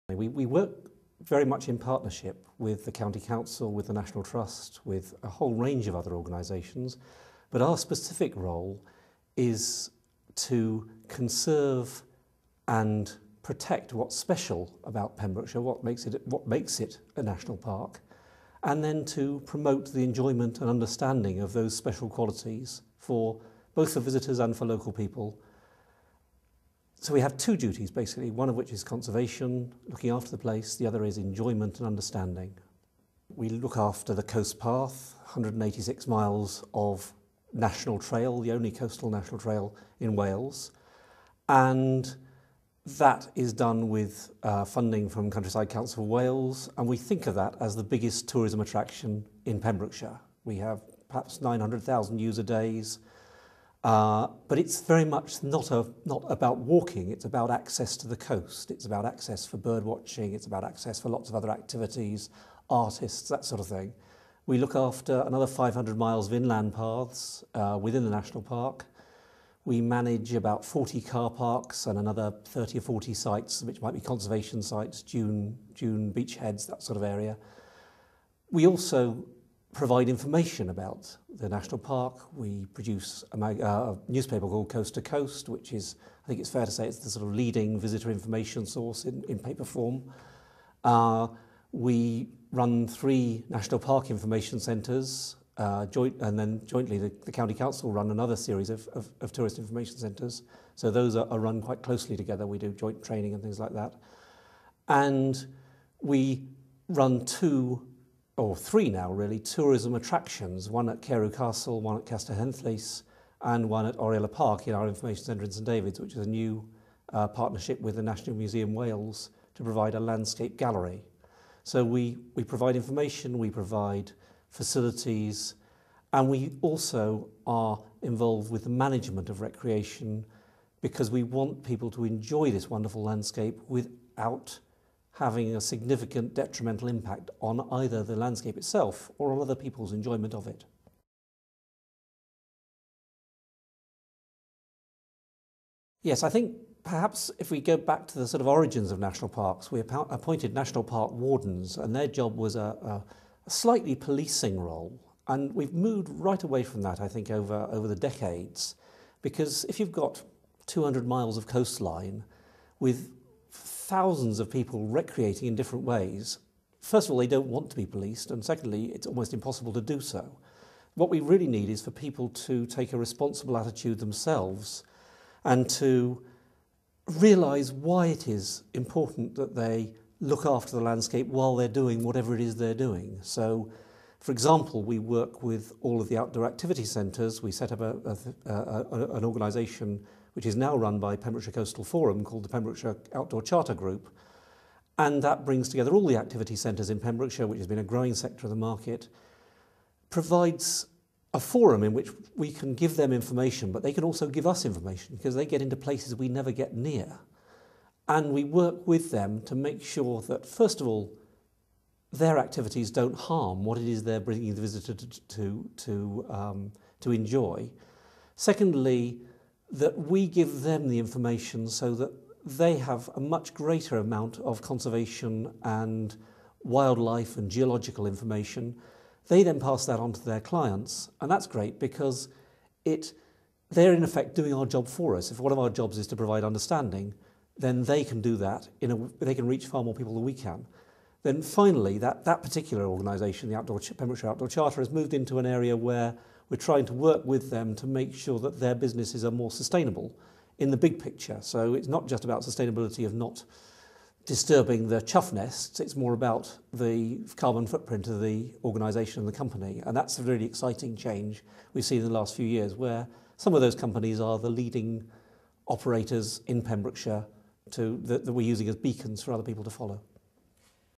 We work very much in partnership with the County Council, with the National Trust, with a whole range of other organisations, but our specific role is to conserve and protect what's special about Pembrokeshire, what makes it a national park, and then to promote the enjoyment and understanding of those special qualities for both for visitors and for local people. So we have two duties basically, one of which is conservation, looking after the place, the other is enjoyment and understanding. We look after the coast path, 186 miles of national trail, the only coastal national trail in Wales, and that is done with funding from Countryside Council of Wales, and we think of that as the biggest tourism attraction in Pembrokeshire. We have perhaps 900,000 user days, but it's very much not about walking, it's about access to the coast, it's about access for bird watching, it's about access for lots of other activities, artists, that sort of thing. We look after another 500 miles of inland paths within the national park. We manage about 40 car parks and another 30 or 40 sites, which might be conservation sites, dune beachheads, that sort of area. We also provide information about the national park. We produce a newspaper called Coast to Coast, which is, I think it's fair to say, it's the sort of leading visitor information source in paper form. We run 3 national park information centres, and then jointly the County Council run another series of tourist information centres. So those are run quite closely together. We do joint training and things like that. And we run 2 or 3 now really, tourism attractions, one at Carew Castle, one at Castell Henllys, and one at Oriela Park in our information centre in St David's, which is a new partnership with the National Museum Wales to provide a landscape gallery. So we provide information, we provide facilities, and we also are involved with the management of recreation because we want people to enjoy this wonderful landscape without having a significant detrimental impact on either the landscape itself or on other people's enjoyment of it. Yes, I think perhaps if we go back to the sort of origins of national parks, we appointed national park wardens, and their job was a slightly policing role. And we've moved right away from that, I think, over the decades, because if you've got 200 miles of coastline with thousands of people recreating in different ways, first of all, they don't want to be policed, and secondly, it's almost impossible to do so. What we really need is for people to take a responsible attitude themselves and to realise why it is important that they look after the landscape while they're doing whatever it is they're doing. So, for example, we work with all of the outdoor activity centres. We set up an organisation which is now run by Pembrokeshire Coastal Forum called the Pembrokeshire Outdoor Charter Group. And that brings together all the activity centres in Pembrokeshire, which has been a growing sector of the market, provides a forum in which we can give them information, but they can also give us information because they get into places we never get near. And we work with them to make sure that, first of all, their activities don't harm what it is they're bringing the visitor to enjoy. Secondly, that we give them the information so that they have a much greater amount of conservation and wildlife and geological information. They then pass that on to their clients, and that's great because they're in effect doing our job for us. If one of our jobs is to provide understanding, then they can do that. They can reach far more people than we can. Then finally, that particular organisation, the Pembrokeshire Outdoor Charter, has moved into an area where we're trying to work with them to make sure that their businesses are more sustainable in the big picture. So it's not just about sustainability of not disturbing the chuff nests, it's more about the carbon footprint of the organisation and the company. And that's a really exciting change we've seen in the last few years, where some of those companies are the leading operators in Pembrokeshire that we're using as beacons for other people to follow.